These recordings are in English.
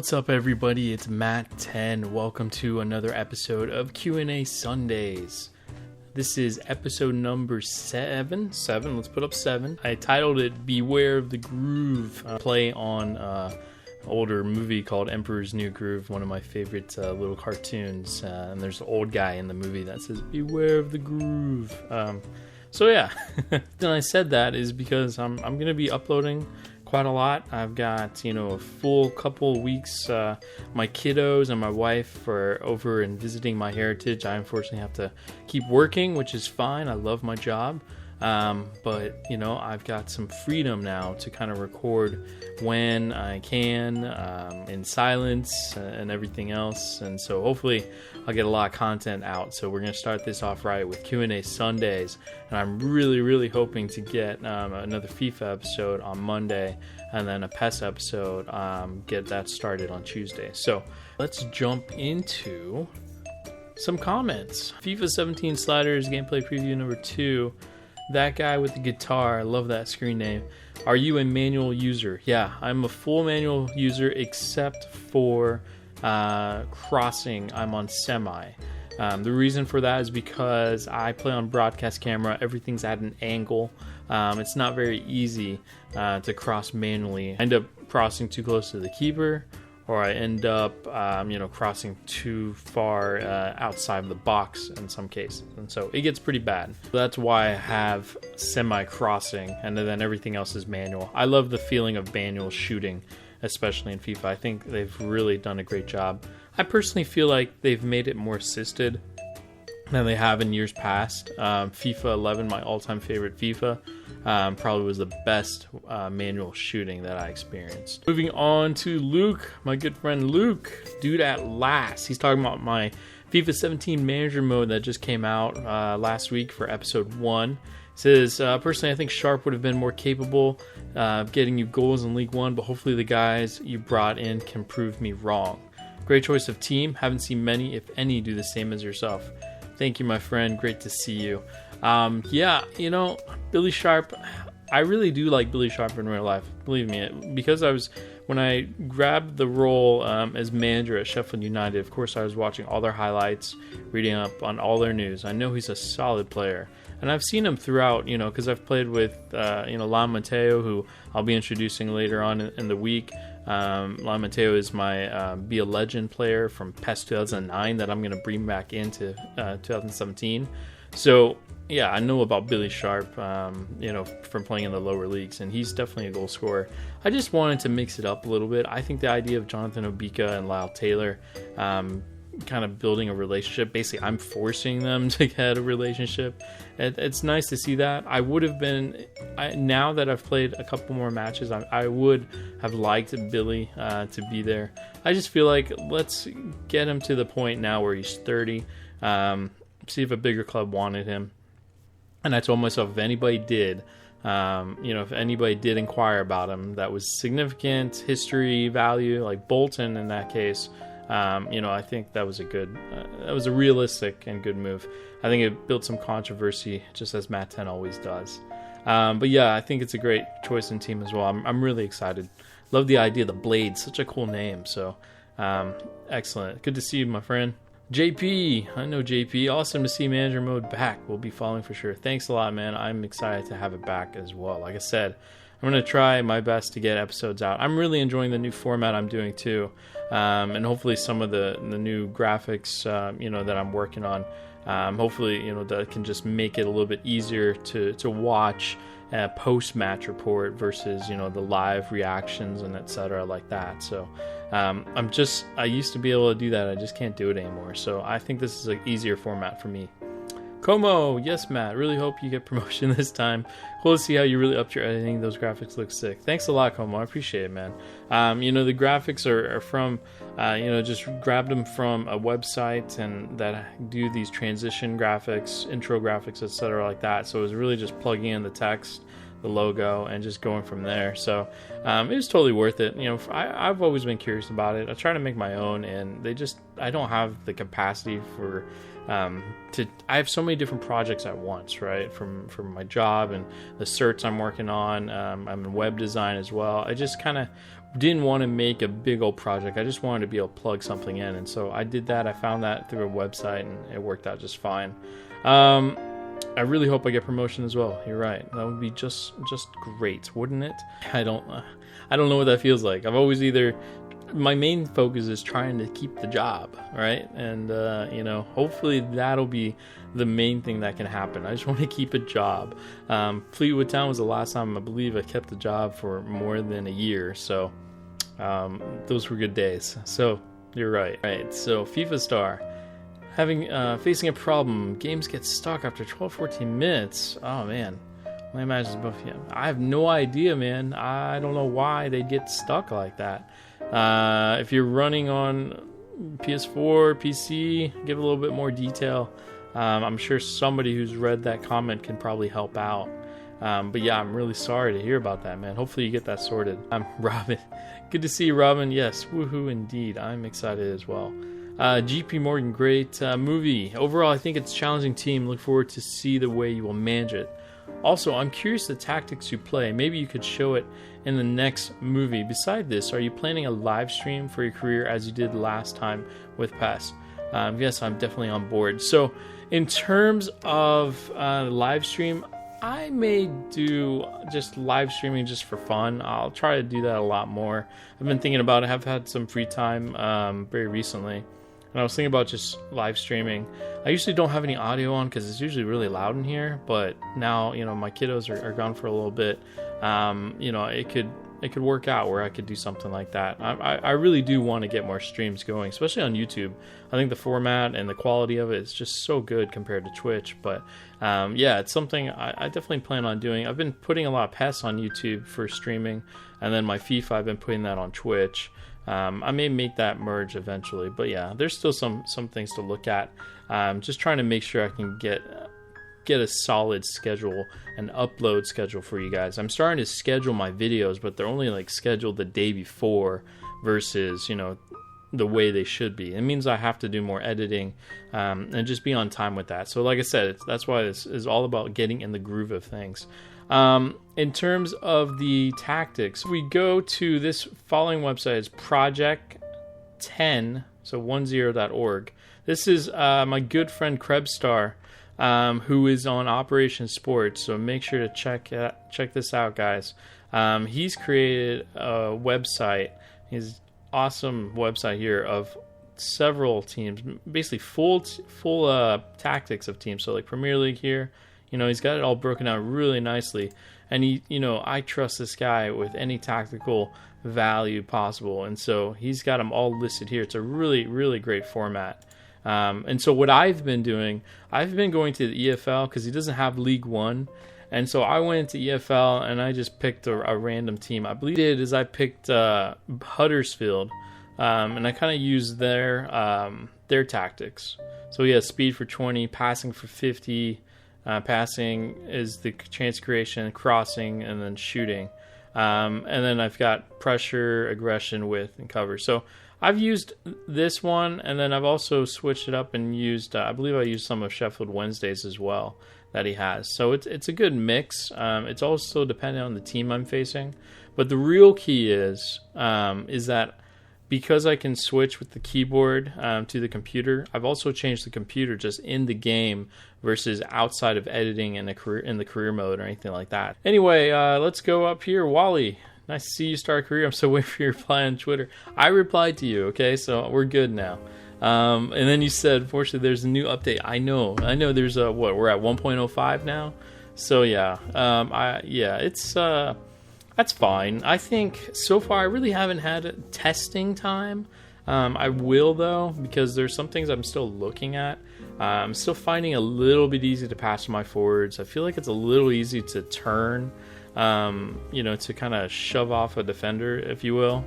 What's up, everybody? It's Matt10. Welcome to another episode of Q&A Sundays. This is episode number 7. Let's put up 7. I titled it Beware of the Groove. Play on older movie called Emperor's New Groove, one of my favorite little cartoons. And there's an old guy in the movie that says, Beware of the Groove. So yeah, then I said that is because I'm going to be uploading quite a lot. I've got, a full couple weeks. My kiddos and my wife are over and visiting my heritage. I unfortunately have to keep working, which is fine. I love my job. But I've got some freedom now to kind of record when I can, in silence and everything else. And so hopefully I'll get a lot of content out. So we're going to start this off right with Q&A Sundays. And I'm really hoping to get another FIFA episode on Monday and then a PES episode, get that started on Tuesday. So let's jump into some comments. FIFA 17 Sliders gameplay preview number 2. That guy with the guitar, I love that screen name. Are you a manual user? Yeah, I'm a full manual user except for crossing. I'm on semi. The reason for that is because I play on broadcast camera. Everything's at an angle. It's not very easy to cross manually. I end up crossing too close to the keeper, or I end up, crossing too far outside of the box in some cases. And so it gets pretty bad. That's why I have semi-crossing, and then everything else is manual. I love the feeling of manual shooting, especially in FIFA. I think they've really done a great job. I personally feel like they've made it more assisted than they have in years past. FIFA 11, my all-time favorite FIFA, probably was the best manual shooting that I experienced. Moving on to Luke, my good friend Luke, dude at last. He's talking about my FIFA 17 manager mode that just came out last week for episode 1. He says, personally, I think Sharp would have been more capable of getting you goals in League 1, but hopefully the guys you brought in can prove me wrong. Great choice of team. Haven't seen many, if any, do the same as yourself. Thank you, my friend. Great to see you. Billy Sharp, I really do like Billy Sharp in real life. Believe me, because when I grabbed the role as manager at Sheffield United, of course I was watching all their highlights, reading up on all their news. I know he's a solid player. And I've seen him throughout, because I've played with, Lon Mateo, who I'll be introducing later on in the week. Lon Mateo is my Be a Legend player from PES 2009 that I'm going to bring back into 2017. So, yeah, I know about Billy Sharp, from playing in the lower leagues, and he's definitely a goal scorer. I just wanted to mix it up a little bit. I think the idea of Jonathan Obika and Lyle Taylor kind of building a relationship. Basically, I'm forcing them to get a relationship. It's nice to see that. I would have been, now that I've played a couple more matches, I would have liked Billy to be there. I just feel like let's get him to the point now where he's 30, see if a bigger club wanted him. And I told myself if anybody did, if anybody did inquire about him, that was significant history value, like Bolton in that case. I think that was a realistic and good move. I think it built some controversy, just as Matt 10 always does. But yeah, I think it's a great choice in team as well. I'm really excited. Love the idea of the Blade, such a cool name. So, excellent. Good to see you, my friend. JP, I know JP. Awesome to see manager mode back. We'll be following for sure. Thanks a lot, man. I'm excited to have it back as well. Like I said, I'm going to try my best to get episodes out. I'm really enjoying the new format I'm doing too. And hopefully some of the new graphics, that I'm working on, hopefully, that can just make it a little bit easier to watch a post-match report versus, the live reactions and etc. like that. So I used to be able to do that. I just can't do it anymore. So I think this is an easier format for me. Como, yes, Matt. Really hope you get promotion this time. Cool to see how you really upped your editing. Those graphics look sick. Thanks a lot, Como. I appreciate it, man. The graphics are from, just grabbed them from a website and that do these transition graphics, intro graphics, etc. like that. So it was really just plugging in the text, the logo, and just going from there. So it was totally worth it. I've always been curious about it. I try to make my own, and I don't have the capacity for I have so many different projects at once, right? From my job and the certs I'm working on. I'm in web design as well. I just kind of didn't want to make a big old project. I just wanted to be able to plug something in, and so I did that. I found that through a website, and it worked out just fine. I really hope I get promotion as well. You're right. That would be just great, wouldn't it? I don't know what that feels like. I've always my main focus is trying to keep the job, right? And hopefully that'll be the main thing that can happen. I just want to keep a job. Fleetwood Town was the last time I believe I kept the job for more than a year, so those were good days. So you're right. Right. So FIFA Star. Facing a problem. Games get stuck after 12-14 minutes. Oh man, my matches both. Yeah, I have no idea, man. I don't know why they get stuck like that. If you're running on PS4, PC, give a little bit more detail. I'm sure somebody who's read that comment can probably help out. But yeah, I'm really sorry to hear about that, man. Hopefully you get that sorted. I'm Robin. Good to see you, Robin. Yes, woohoo indeed. I'm excited as well. GP Morgan, great movie. Overall, I think it's a challenging team. Look forward to see the way you will manage it. Also, I'm curious the tactics you play. Maybe you could show it in the next movie. Beside this, are you planning a live stream for your career as you did last time with PES? Yes, I'm definitely on board. So, in terms of live stream, I may do just live streaming just for fun. I'll try to do that a lot more. I've been thinking about it. I've had some free time very recently. And I was thinking about just live streaming. I usually don't have any audio on because it's usually really loud in here. But now, my kiddos are gone for a little bit. It could work out where I could do something like that. I really do want to get more streams going, especially on YouTube. I think the format and the quality of it is just so good compared to Twitch. But yeah, it's something I definitely plan on doing. I've been putting a lot of PES on YouTube for streaming. And then my FIFA, I've been putting that on Twitch. I may make that merge eventually, but yeah, there's still some things to look at. Just trying to make sure I can get a solid schedule, an upload schedule for you guys. I'm starting to schedule my videos, but they're only scheduled the day before versus the way they should be. It means I have to do more editing and just be on time with that. So like I said, that's why this is all about getting in the groove of things. In terms of the tactics, we go to this following website is project10, so 10.org. This is my good friend Krebstar, who is on Operation Sports, so make sure to check this out, guys. He's created a website, his awesome website here of several teams, basically full tactics of teams, so like Premier League here. He's got it all broken out really nicely. And I trust this guy with any tactical value possible. And so he's got them all listed here. It's a really, really great format. And so what I've been doing, I've been going to the EFL because he doesn't have League One. And so I went to EFL and I just picked a random team. I believe I picked Huddersfield. And I kind of used their tactics. So he has speed for 20, passing for 50. Passing is the chance creation, crossing, and then shooting. And then I've got pressure, aggression, width, and cover. So I've used this one, and then I've also switched it up and used, I believe I used some of Sheffield Wednesday's as well that he has. So it's a good mix. It's also dependent on the team I'm facing. But the real key is that because I can switch with the keyboard to the computer, I've also changed the computer just in the game versus outside of editing in the career mode or anything like that. Anyway, let's go up here. Wally, nice to see you start a career. I'm still waiting for your reply on Twitter. I replied to you, okay? So we're good now. And then you said, unfortunately, there's a new update. I know. There's we're at 1.05 now. So yeah, it's that's fine. I think so far I really haven't had testing time. I will though, because there's some things I'm still looking at. I'm still finding a little bit easy to pass to my forwards. I feel like it's a little easy to turn, to kind of shove off a defender, if you will.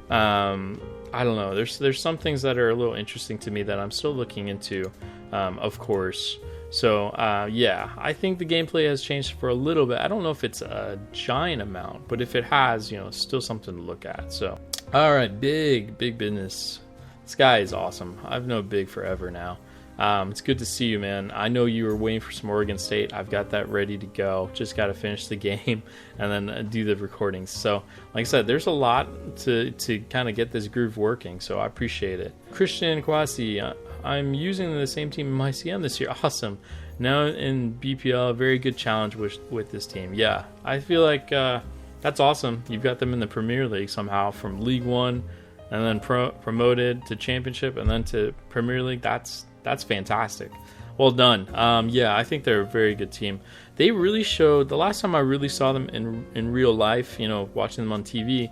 I don't know. There's some things that are a little interesting to me that I'm still looking into, of course. So, I think the gameplay has changed for a little bit. I don't know if it's a giant amount, but if it has, still something to look at. So, all right, big business. This guy is awesome. I've known Big forever now. It's good to see you, man. I know you were waiting for some Oregon State. I've got that ready to go. Just got to finish the game and then do the recordings. So, like I said, there's a lot to kind of get this groove working. So I appreciate it. Christian Kwasi, I'm using the same team in my CM this year. Awesome. Now in BPL, a very good challenge with this team. Yeah, I feel like that's awesome. You've got them in the Premier League somehow, from League One and then promoted to Championship and then to Premier League. That's fantastic. Well done. Yeah, I think they're a very good team. They really showed, the last time I really saw them in real life, watching them on TV,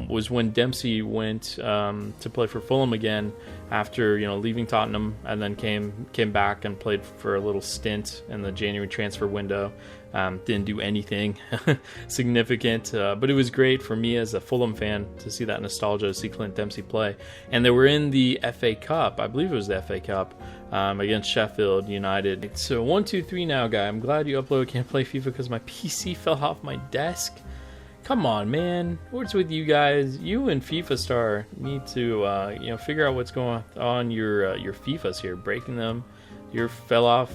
was when Dempsey went to play for Fulham again after leaving Tottenham, and then came back and played for a little stint in the January transfer window. Didn't do anything significant, but it was great for me as a Fulham fan to see that nostalgia, to see Clint Dempsey play. And they were in the FA Cup, I believe it was the FA Cup, against Sheffield United. So 1, 2, 3 now, guy. I'm glad you uploaded Can't Play FIFA because my PC fell off my desk. Come on, man. What's with you guys? You and FIFA Star need to figure out what's going on your FIFAs here, breaking them. You fell off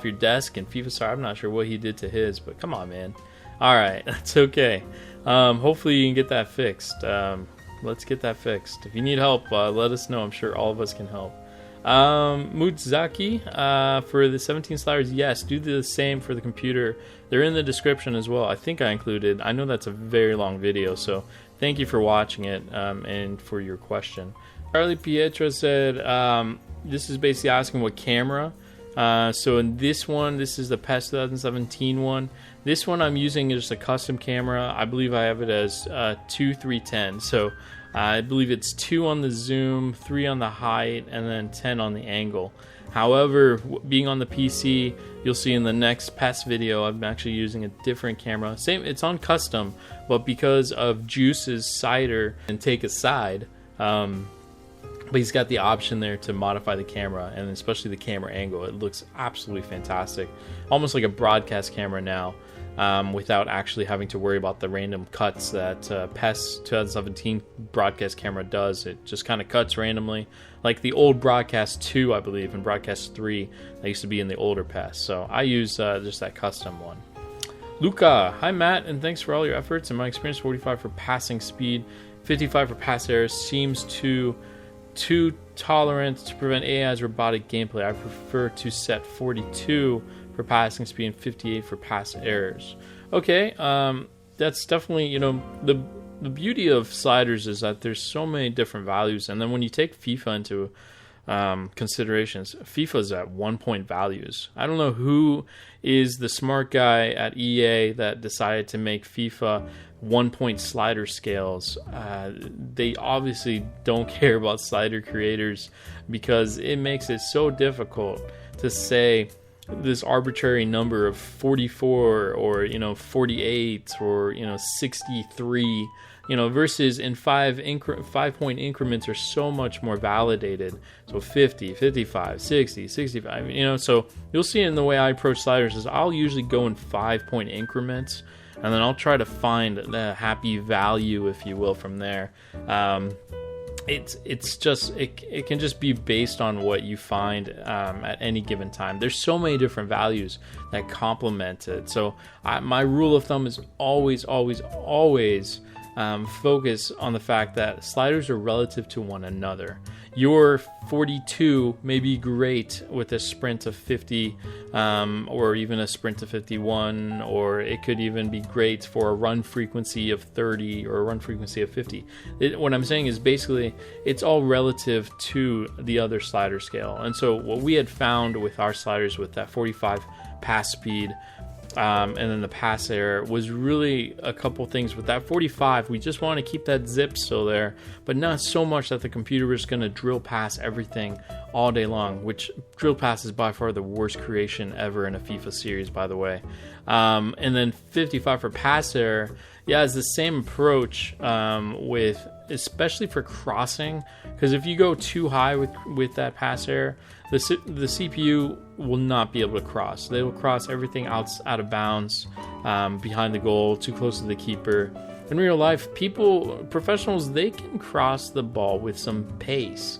your desk, and FIFA Star, I'm not sure what he did to his, but come on, man. All right, that's okay. Hopefully you can get that fixed. Let's get that fixed. If you need help, let us know. I'm sure all of us can help. Mutzaki, for the 17 sliders, yes, do the same for the computer. They're in the description as well. I think I included. I know that's a very long video, so thank you for watching it and for your question. Charlie Pietro said, this is basically asking what camera. So in this one, this is the PES 2017 one. This one I'm using is just a custom camera. I believe I have it as 2-3-10. So I believe it's 2 on the zoom, 3 on the height, and then 10 on the angle. However, being on the PC, you'll see in the next PES video, I'm actually using a different camera. Same, it's on custom, but because of Juice's cider and take a side, but he's got the option there to modify the camera, and especially the camera angle. It looks absolutely fantastic, almost like a broadcast camera now, without actually having to worry about the random cuts that PES 2017 broadcast camera does. It just kind of cuts randomly, like the old Broadcast 2, I believe, and Broadcast 3 that used to be in the older PES. So I use just that custom one. Luca, hi Matt, and thanks for all your efforts. In my experience, 45 for passing speed, 55 for pass errors seems too tolerant to prevent AI's robotic gameplay. I prefer to set 42 for passing speed and 58 for pass errors. Okay, that's definitely, the beauty of sliders is that there's so many different values, and then when you take FIFA into considerations, FIFA's at 1-point values. I don't know who is the smart guy at EA that decided to make FIFA 1-point slider scales. They obviously don't care about slider creators, because it makes it so difficult to say this arbitrary number of 44 or 48 or 63, versus in 5-point increments are so much more validated. So 50, 55, 60, 65, so you'll see in the way I approach sliders is I'll usually go in 5-point increments, and then I'll try to find the happy value, if you will, from there. It's just it can just be based on what you find at any given time. There's so many different values that complement it. So my rule of thumb is always focus on the fact that sliders are relative to one another. Your 42 may be great with a sprint of 50, or even a sprint of 51, or it could even be great for a run frequency of 30 or a run frequency of 50. What I'm saying is basically it's all relative to the other slider scale. And so what we had found with our sliders with that 45 pass speed, and then the pass error, was really a couple things. With that 45, we just want to keep that zip still there, but not so much that the computer is going to drill past everything all day long, which drill pass is by far the worst creation ever in a FIFA series, by the way. And then 55 for pass error, yeah, it's the same approach, with especially for crossing, because if you go too high with that pass error, the CPU will not be able to cross. They will cross everything out of bounds, behind the goal, too close to the keeper. In real life, professionals, they can cross the ball with some pace.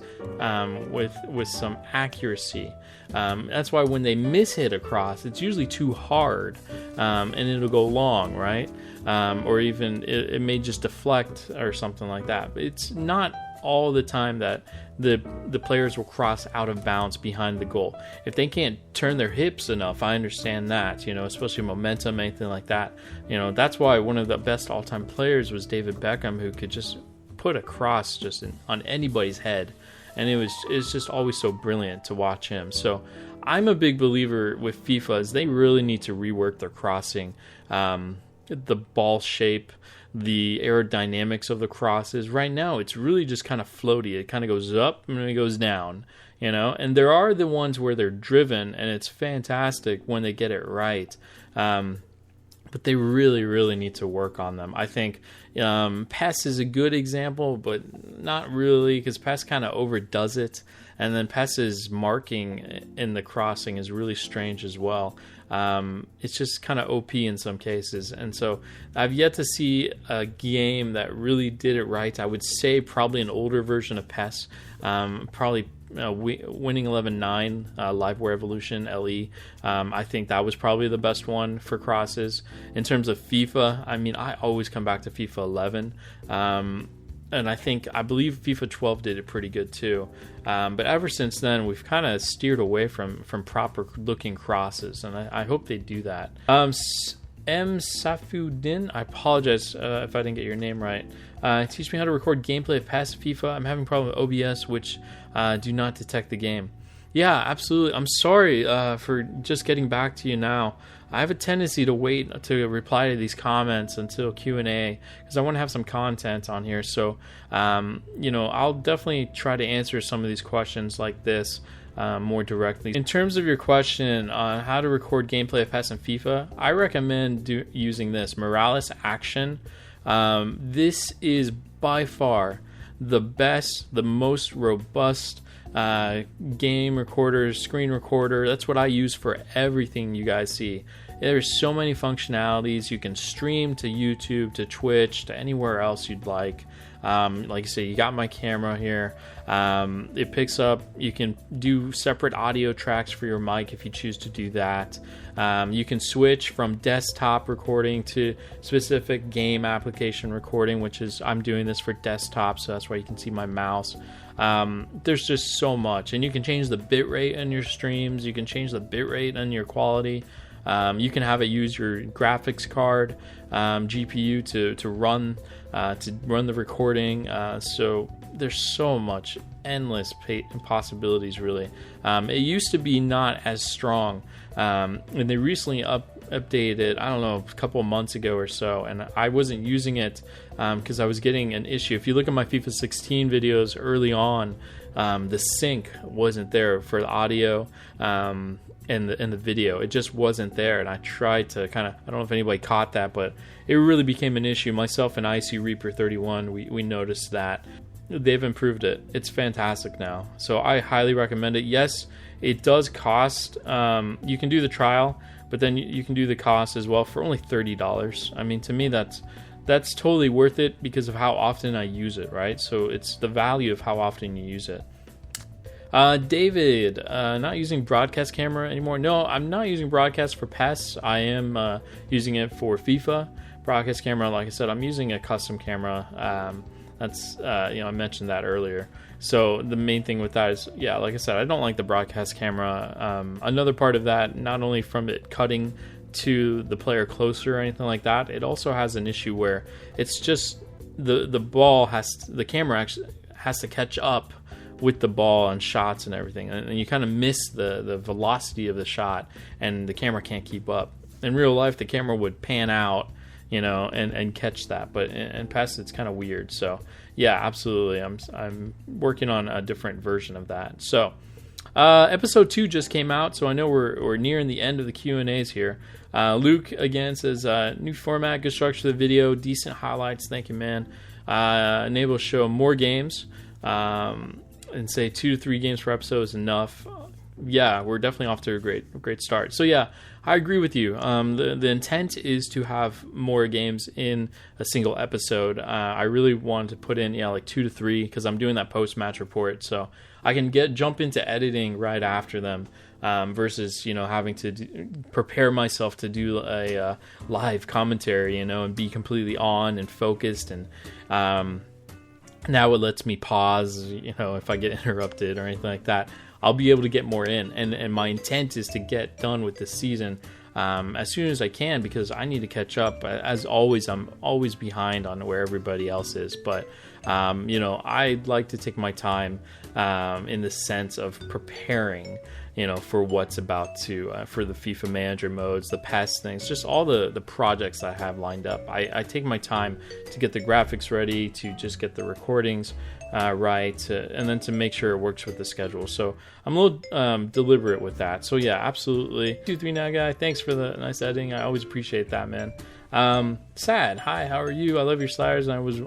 with some accuracy. That's why when they miss hit a cross, it's usually too hard, and it'll go long, right? Or even it may just deflect or something like that. But it's not all the time that the players will cross out of bounds behind the goal. If they can't turn their hips enough, I understand that, especially momentum, anything like that. That's why one of the best all-time players was David Beckham, who could just put a cross just on anybody's head. And it's just always so brilliant to watch him. So I'm a big believer with FIFA is they really need to rework their crossing, the ball shape, the aerodynamics of the crosses. Right now, it's really just kind of floaty. It kind of goes up and then it goes down, And there are the ones where they're driven, and it's fantastic when they get it right. But they really, really need to work on them. I think PES is a good example, but not really, because PES kind of overdoes it. And then PES's marking in the crossing is really strange as well. It's just kind of OP in some cases. And so I've yet to see a game that really did it right. I would say probably an older version of PES, probably Winning 11-9, Liveware Evolution LE. I think that was probably the best one for crosses. In terms of FIFA, I always come back to FIFA 11. And I believe FIFA 12 did it pretty good too. But ever since then, we've kind of steered away from proper looking crosses, and I hope they do that. M. Safudin, I apologize if I didn't get your name right. Teach me how to record gameplay of past FIFA. I'm having a problem with OBS, which do not detect the game. Yeah, absolutely. I'm sorry for just getting back to you now. I have a tendency to wait to reply to these comments until Q&A because I want to have some content on here. So, I'll definitely try to answer some of these questions like this more directly. In terms of your question on how to record gameplay of PES and FIFA, I recommend using this, Morales Action. This is by far the best, the most robust game recorder, screen recorder. That's what I use for everything you guys see. There's so many functionalities. You can stream to YouTube, to Twitch, to anywhere else you'd like. Like I say, you got my camera here. It picks up. You can do separate audio tracks for your mic if you choose to do that. You can switch from desktop recording to specific game application recording, which is, I'm doing this for desktop, so that's why you can see my mouse. There's just so much, and you can change the bitrate on your streams. You can change the bitrate on your quality. You can have it use your graphics card, GPU to run the recording. So there's so much, endless possibilities, really. It used to be not as strong, and they recently updated it, I don't know, a couple of months ago or so, and I wasn't using it because I was getting an issue. If you look at my FIFA 16 videos early on, the sync wasn't there for the audio and the video. It just wasn't there, and I tried to I don't know if anybody caught that, but it really became an issue. Myself and IC Reaper 31, we noticed that. They've improved it. It's fantastic now, so I highly recommend it. Yes, it does cost. You can do the trial, but then you can do the cost as well for only $30. To me, that's totally worth it because of how often I use it, right? So it's the value of how often you use it. David, not using broadcast camera anymore. No, I'm not using broadcast for PES. I am using it for FIFA. Broadcast camera, like I said, I'm using a custom camera. I mentioned that earlier. So the main thing with that is, yeah, like I said, I don't like the broadcast camera. Another part of that, not only from it cutting to the player closer or anything like that, it also has an issue where it's just the camera actually has to catch up with the ball on shots and everything, and you kind of miss the velocity of the shot, and the camera can't keep up. In real life, the camera would pan out, and catch that, but in PES it's kind of weird. So yeah, absolutely, I'm working on a different version of that. So episode 2 just came out, so I know we're nearing the end of the Q&As here. Luke again says, new format, good structure of the video, decent highlights, thank you, man. Enable to show more games, and say 2 to 3 games per episode is enough. yeah, we're definitely off to a great start. So yeah, I agree with you. The intent is to have more games in a single episode. I really wanted to put in like 2 to 3 because I'm doing that post match report, so I can jump into editing right after them. Versus having to prepare myself to do a live commentary, and be completely on and focused. And now it lets me pause, if I get interrupted or anything like that. I'll be able to get more in, and my intent is to get done with this season as soon as I can, because I need to catch up. As always, I'm always behind on where everybody else is, but I like to take my time in the sense of preparing, for what's about to for the FIFA manager modes, the PES things, just all the projects I have lined up. I take my time to get the graphics ready, to just get the recordings right, and then to make sure it works with the schedule. So I'm a little deliberate with that. So yeah, absolutely. 239 guy, thanks for the nice editing. I always appreciate that, man. Sad, hi, how are you? I love your sliders, and I was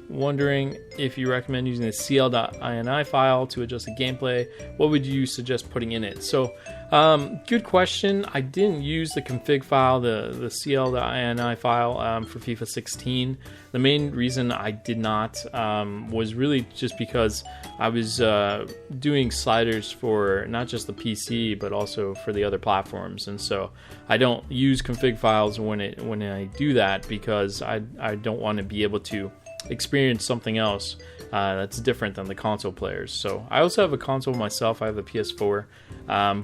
wondering if you recommend using the cl.ini file to adjust the gameplay. What would you suggest putting in it? So good question. I didn't use the config file, the cl.ini file for FIFA 16. The main reason I did not was really just because I was doing sliders for not just the PC but also for the other platforms, and so I don't use config files when I do that, because I don't want to be able to experience something else that's different than the console players. So I also have a console myself. I have the PS4,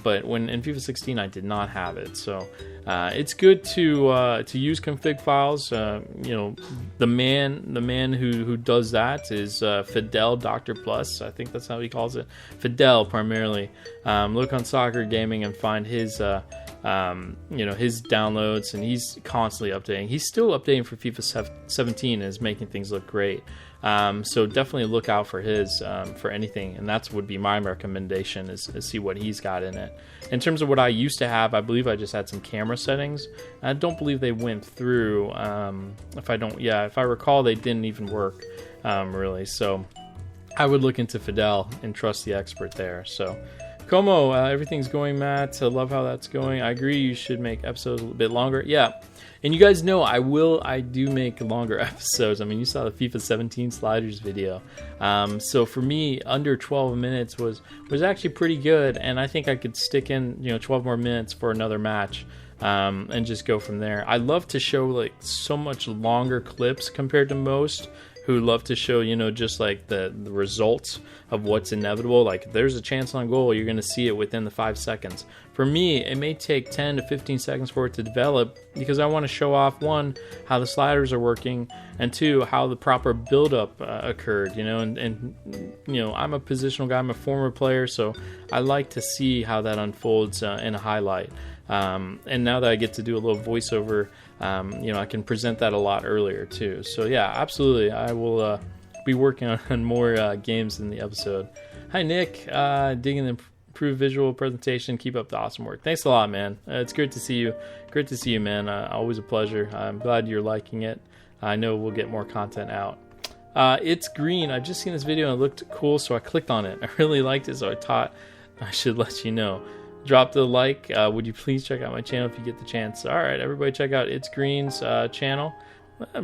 but when in FIFA 16 I did not have it. So it's good to use config files. The man who does that is Fidel Dr. Plus. I think that's how he calls it. Fidel primarily. Look on Soccer Gaming and find his his downloads, and he's constantly updating. He's still updating for FIFA 17 and is making things look great. So definitely look out for his for anything, and that's would be my recommendation is see what he's got in it. In terms of what I used to have, I believe I just had some camera settings. I don't believe they went through. If I recall, they didn't even work really. So I would look into Fidel and trust the expert there. So Como, everything's going, Matt. I love how that's going. I agree, you should make episodes a little bit longer. Yeah, and you guys know I do make longer episodes. I mean, you saw the FIFA 17 sliders video. So for me, under 12 minutes was actually pretty good, and I think I could stick in 12 more minutes for another match. And just go from there. I love to show like so much longer clips compared to most who love to show, just like the results of what's inevitable. Like if there's a chance on goal, you're going to see it within the 5 seconds. For me, it may take 10 to 15 seconds for it to develop, because I want to show off, one, how the sliders are working, and two, how the proper build-up occurred, and I'm a positional guy, I'm a former player, so I like to see how that unfolds in a highlight. And now that I get to do a little voiceover, I can present that a lot earlier too. So yeah, absolutely. I will be working on more games in the episode. Hi, Nick. Digging the improved visual presentation. Keep up the awesome work. Thanks a lot, man. It's great to see you. Great to see you, man. Always a pleasure. I'm glad you're liking it. I know we'll get more content out. It's green. I've just seen this video and it looked cool, so I clicked on it. I really liked it, so I thought I should let you know. Drop the like. Would you please check out my channel if you get the chance? All right, everybody, check out It's Green's channel.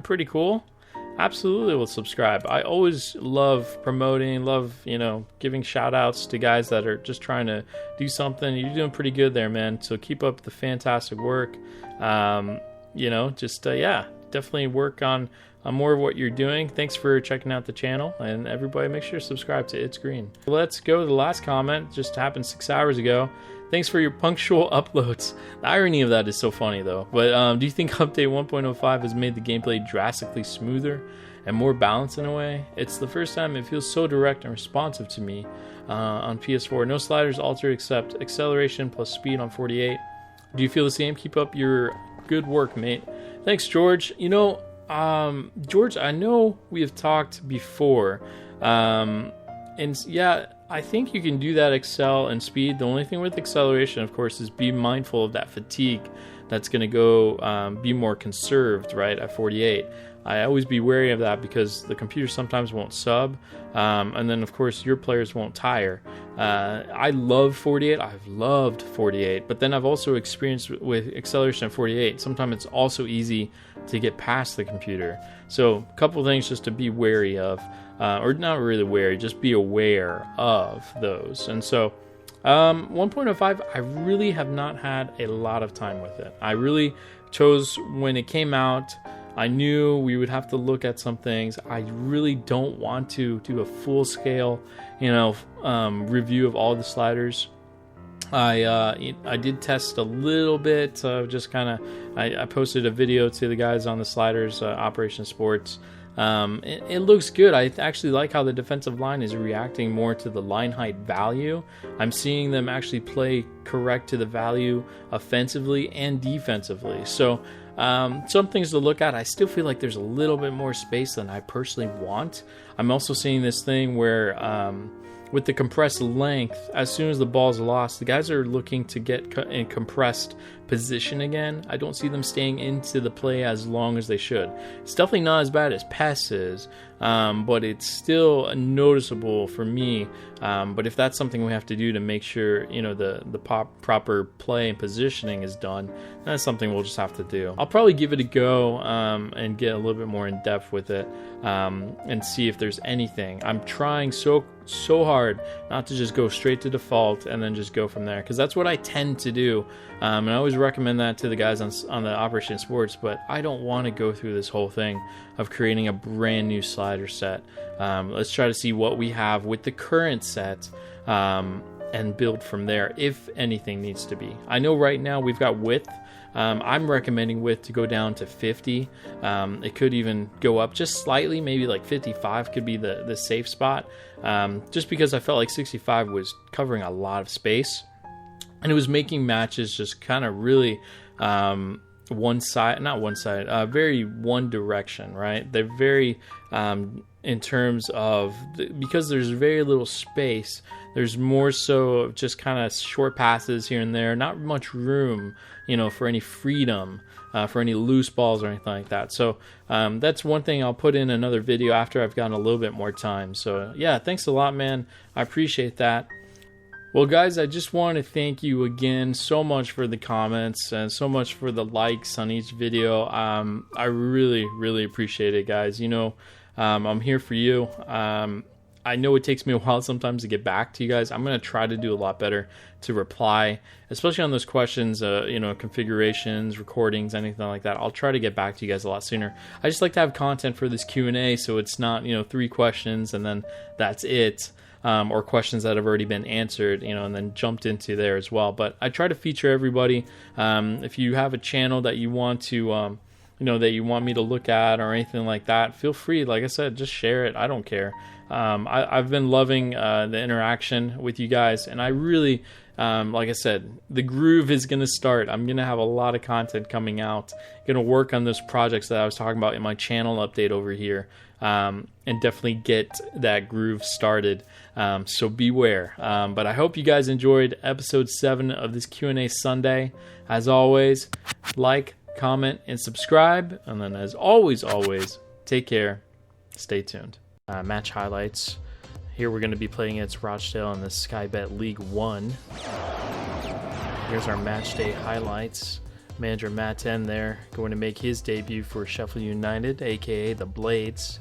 Pretty cool. Absolutely will subscribe. I always love promoting, giving shout outs to guys that are just trying to do something. You're doing pretty good there, man. So keep up the fantastic work. Definitely work on more of what you're doing. Thanks for checking out the channel, and everybody make sure to subscribe to It's Green. Let's go to the last comment. Just happened 6 hours ago. Thanks for your punctual uploads. The irony of that is so funny though. But do you think update 1.05 has made the gameplay drastically smoother and more balanced in a way? It's the first time it feels so direct and responsive to me on PS4. No sliders altered except acceleration plus speed on 48. Do you feel the same? Keep up your good work, mate. Thanks, George. George, I know we have talked before, and yeah, I think you can do that excel and speed. The only thing with acceleration, of course, is be mindful of that fatigue that's going to go be more conserved, right, at 48. I always be wary of that because the computer sometimes won't sub, and then of course your players won't tire. I love 48. I've loved 48, but then I've also experienced with acceleration at 48. Sometimes it's also easy to get past the computer. So a couple things just to be wary of, or not really wary, just be aware of those. And so 1.05, I really have not had a lot of time with it. I really chose when it came out. I knew we would have to look at some things. I really don't want to do a full-scale, review of all the sliders. I did test a little bit, just kind of. I posted a video to the guys on the sliders, Operation Sports. It looks good. I actually like how the defensive line is reacting more to the line height value. I'm seeing them actually play correct to the value offensively and defensively. So some things to look at. I still feel like there's a little bit more space than I personally want. I'm also seeing this thing where with the compressed length, as soon as the ball's lost, the guys are looking to get in compressed position again. I don't see them staying into the play as long as they should. It's definitely not as bad as PES is, but it's still noticeable for me. But if that's something we have to do to make sure the proper play and positioning is done, that's something we'll just have to do. I'll probably give it a go and get a little bit more in depth with it and see if there's anything. I'm trying so hard not to just go straight to default and then just go from there, because that's what I tend to do, and I always recommend that to the guys on the Operation Sports. But I don't want to go through this whole thing of creating a brand new slider set. Let's try to see what we have with the current set and build from there if anything needs to be. I know right now we've got width. I'm recommending width to go down to 50. It could even go up just slightly, maybe like 55 could be the safe spot, just because I felt like 65 was covering a lot of space, and it was making matches just kind of really very one direction, right? They're very in terms of because there's very little space, there's more so just kind of short passes here and there, not much room for any freedom, for any loose balls or anything like that. So that's one thing I'll put in another video after I've gotten a little bit more time. So yeah, thanks a lot, man. I appreciate that. Well, guys, I just want to thank you again so much for the comments and so much for the likes on each video. I really, really appreciate it, guys. I'm here for you. I know it takes me a while sometimes to get back to you guys. I'm going to try to do a lot better to reply, especially on those questions, configurations, recordings, anything like that. I'll try to get back to you guys a lot sooner. I just like to have content for this Q&A, so it's not, 3 questions and then that's it. Or questions that have already been answered, and then jumped into there as well. But I try to feature everybody. If you have a channel that you want to, that you want me to look at or anything like that, feel free. Like I said, just share it. I don't care. I've been loving the interaction with you guys, and I really, like I said, the groove is going to start. I'm going to have a lot of content coming out. Going to work on those projects that I was talking about in my channel update over here, and definitely get that groove started. So beware. But I hope you guys enjoyed episode 7 of this Q&A Sunday. As always, like, comment, and subscribe. And then as always, take care. Stay tuned. Match highlights. Here we're going to be playing against Rochdale in the Skybet League 1. Here's our match day highlights. Manager Matt N there going to make his debut for Sheffield United, aka the Blades.